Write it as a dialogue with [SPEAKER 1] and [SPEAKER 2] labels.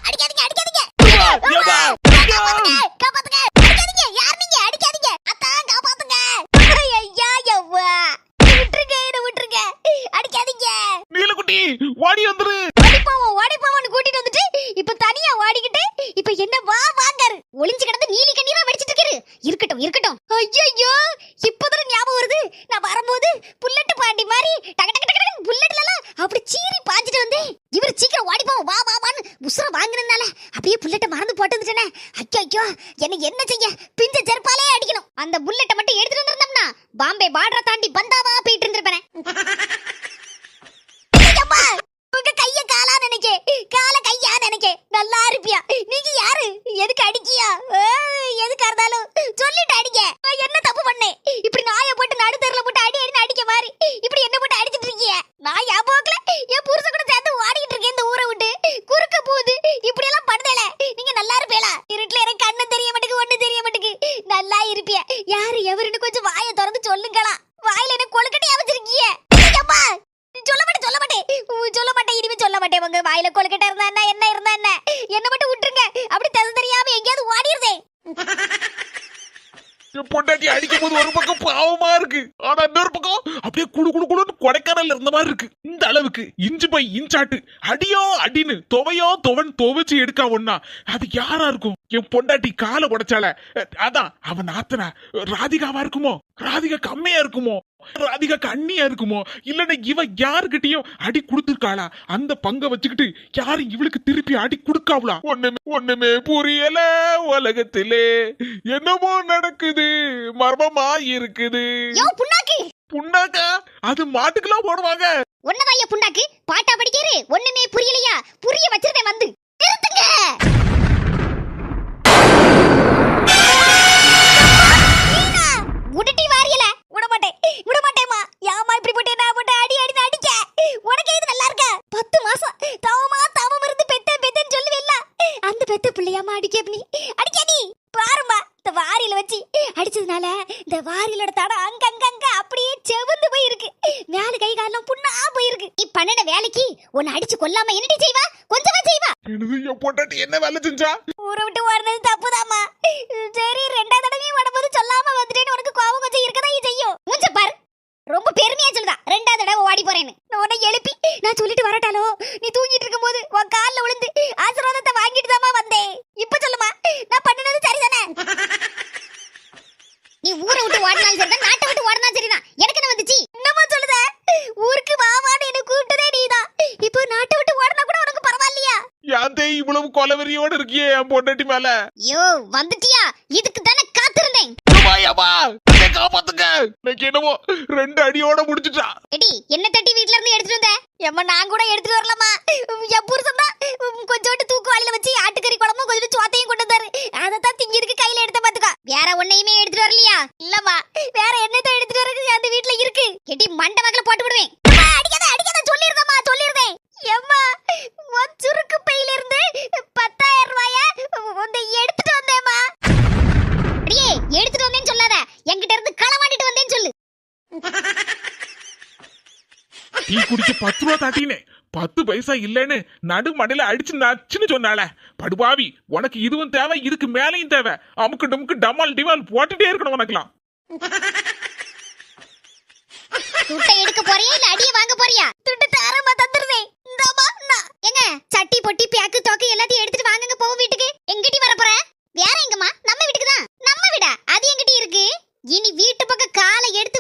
[SPEAKER 1] அடிக்காதீங்க அடிக்காதீங்க
[SPEAKER 2] ஏப்பா?
[SPEAKER 1] காப்பாத்துங்க அடிக்காதீங்க யார் நீங்க அடிக்காதீங்க அத்தான் காப்பாத்துங்க ஐயா யவ்வா விட்டுருங்க என்ன விட்டுருங்க அடிக்காதீங்க
[SPEAKER 2] நீலக்குட்டி ஓடி வந்துரு.
[SPEAKER 1] ஓடி போவோன்னு கூட்டிட்டு வந்துட்டு இப்ப தனியா ஓடிக்கிட்டு இப்ப என்ன வா வாங்காரு ஒளிஞ்சு கிடந்து நீலி கண்ணீரா வெடிச்சிட்டு இருக்காரு. இருக்கட்டும் இருக்கட்டும். ஐயோ இப்பதான் ஞாபகம் வருது. நான் வரும்போது புல்லட் பாண்டி மாதிரி டக டக டக புல்லட்ல எல்லாம் அப்படி சீறி பாஞ்சிட்டு வந்து இவர் சீக்கிரம் ஓடி போவோம் வா வா வான்னு உசுர வாங்குனதுனால அப்படியே புல்லட்டை மறந்து போட்டு வந்துட்டேனே. ஐயோ என்ன செய்ய பிஞ்ச செருப்பாலே அடிக்கணும். அந்த புல்லட்டை மட்டும் எடுத்துட்டு வந்திருந்தோம்னா பாம்பே பார்டரை தாண்டி பந்தாவா போயிட்டு இருந்திருப்பேன். உங்க கைய காலா நினைக்கே கால கையா நினைக்கே நல்லா இருப்பியா. நீங்க யாரு எதுக்கு அடிக்கியா எதுக்கு இருந்தாலும் சொல்லிட்டு அடிக்க. என்ன தப்பு பண்ணேன் இப்படி நாயை போட்டு நடுத்தெருல போட்டு அடி அடின்னு அடிக்க மாதிரி இப்படி என்ன போட்டு அடிச்சிட்டு இருக்கீங்க. நான் என் போக்கல என் புருஷன் கூட சேர்ந்து ஓடிக்கிட்டு இருக்கேன் இந்த ஊரை விட்டு குறுக்க போகுது இப்படி எல்லாம் பண்ணுதல. நீங்க நல்லா இருப்பீங்களா? இருட்டுல எனக்கு கண்ணு தெரிய மாட்டேங்குது ஒண்ணு தெரிய மாட்டேங்குது. நல்லா இருப்பியா? யாரு எவருன்னு கொஞ்சம் வாயை திறந்து சொல்லுங்களா. வாயில என்ன கொழுக்கட்டையா வச்சிருக்கீங்க? சொல்ல மாட்டேன் இனிமே சொல்ல மாட்டேன். உங்க வாயில கொழுக்கட்டை இருந்தா என்ன இருந்தா என்ன மட்டும் விட்டுருங்க. அப்படி தெரியாம எங்கேயாவது ஓடிடுதே.
[SPEAKER 2] பொண்டாட்டி அடிக்கும் போது ஒரு பக்கம் பாவமா இருக்கு, ஆனா இன்னொரு பக்கம் அப்படியே குடு குடு குடுன்னு கொடைக்கானல்ல இருந்த மாதிரி இருக்கு. இந்த அளவுக்கு இன்ச்சு பை இன்ச்சாட்டு அடியோ அடின்னு துவையோ துவன் துவைச்சு எடுக்கா ஒன்னா அது யாரா இருக்கும்? என் பொண்டாட்டி காலை உடைச்சால அதான் அவன் ஆத்தனா ராதிகாவா இருக்குமோ? ராதிகா கம்மியா இருக்குமோ? ராதிகா கண்ணியா இருக்குமோ? இல்லன்னா இவ யாருகிட்டயும் அடி கொடுத்துருக்காளா? அந்த பங்க வச்சுக்கிட்டு யாரு இவளுக்கு திருப்பி அடி கொடுக்காவளா? ஒண்ணுமே புரியல. உலகத்திலே என்னமோ நடக்குது, மர்மமா இருக்குது. புண்ணாக்கா அது மாட்டுக்கெல்லாம் போடுவாங்க.
[SPEAKER 1] ஒன்னதாய புண்ணாக்கு பாட்டா படிக்கிறே. ஒண்ணுமே புரியலையா? புரிய வச்சிருந்தேன் வந்து நிறுத்துங்க. உடட்டி வாரியல விடமாட்டேமா. யாமா இப்படி போட்டு என்ன போட்டு அடி அடின்னு அடிக்க. உனக்கு இது நல்லா இருக்க? 10 மாசம் தவம் இருந்து பெத்தேன்னு சொல்லுவேல்ல, அந்த பெத்த பிள்ளையாமா அடிக்க நீ பாருமா. இந்த வாரியில வச்சு அடிச்சதுனால இந்த வாரியிலோட தடம் அங்க அப்படியே செவந்து போயிருக்கு. மேல கை காலம் புண்ணா போயிருக்கு. நீ பண்ணின வேலைக்கு உன்னை அடிச்சு கொல்லாம என்னடி செய்வா? கொஞ்சமா செய்வா.
[SPEAKER 2] என் பொண்டாட்டி என்ன வேலை செஞ்சா?
[SPEAKER 1] ஊரை விட்டு ஓடுனது தப்புதாமா. சரி 2வது தடவையும் ஓடும்போது சொல்லாம வந்துட்டேன்னு உனக்கு கோபம் கொஞ்சம் இருக்கதான் செய்யும். மூஞ்ச பாரு, ரொம்ப பெருமையா சொல்லுதா 2வது தடவை ஓடி போறேன்னு. உன்னை எழுப்பி நான் சொல்லிட்டு வரட்டாலோ நீ தூங்கிட்டு இருக்கும் போது உன் காலில் விழுந்து ஆசீர்வாதத்தை வாங்கிட்டு தாமா வந்தேன். இப்ப சொல்லுமா நான் பண்ணினது சரிதானே? நீ ஊரை விட்டு ஓடினாலும் சரிதான், நாட்டை விட்டு ஓடினாலும் சரிதான். எனக்கு என்ன வந்துச்சு? என்னமா சொல்லுத? ஊருக்கு வாவான்னு என்ன கூப்பிட்டதே நீதான். இப்போ நாட்டை விட்டு ஓடினா கூட உனக்கு பரவாயில்லையா?
[SPEAKER 2] யாந்தே இவ்வளவு கொலவெறியோட இருக்கியே என் பொண்டாட்டி மேல.
[SPEAKER 1] ஐயோ வந்துட்டியா? இதுக்கு தானே காத்திருந்தேன்.
[SPEAKER 2] காப்பாத்துங்க. என்னமோ 2 அடியோட முடிச்சுட்டா.
[SPEAKER 1] எடி என்ன தட்டி வீட்ல இருந்து எடுத்துட்டு வந்த? எம்மா நான் கூட எடுத்துட்டு வரலாமா? என் புருஷன் தான் கொஞ்சோண்டு தூக்கு வாளில வச்சு ஆட்டுக்கறி குழம்பும் கொஞ்சம் சோத்தையும் கொண்டு வந்தாரு. அதத்தான் திங்கிறதுக்கு கையில எடுத்த பாத்துக்கா. வேற ஒன்னையுமே எடுத்துட்டு வரலையா? இல்லம்மா வேற என்னத்தை எடுத்துட்டு வரது அந்த வீட்ல இருக்கு. எடி மண்டை வகல போட்டு விடுவேன். அடிக்காத சொல்லிருந்தேன். எம்மா உன் சுருக்கு பையில இருந்து 10,000 ரூபாயா உன்னை எடுத்துட்டு வந்தேம்மா. அடியே எடுத்துட்டு வந்தேன்னு சொல்லாத, என்கிட்ட இருந்து களவாண்டிட்டு வந்தேன்னு சொல்லு.
[SPEAKER 2] டீ குடிக்க 10 ரூபா தாட்டினே 10 பைசா இல்லன்னு நடு மண்ணில அடிச்சு நச்சுன்னு சொன்னால. படுபாவி, உனக்கு இதுவும் தேவை, இதுக்கு மேலையும் தேவை. அமுக்கு டமுக்கு டமால் டிவால் போட்டுட்டே இருக்கணும் உனக்குலாம்.
[SPEAKER 1] துட்டை எடுக்க போறியா இல்ல அடிய வாங்க போறியா? துட்டு தாரமா தந்துருவே. இந்தாமா எங்க சட்டி பொட்டி பேக்கு தோக்கு எல்லாத்தையும் எடுத்துட்டு வாங்குங்க போவோம் வீட்டுக்கு. எங்கடி வர போற? வேற எங்கம்மா? நம்ம வீட்டுக்கு தான். நம்ம வீடா? அது எங்கடி இருக்கு? இனி வீட்டு பக்கம் காலை எடுத்து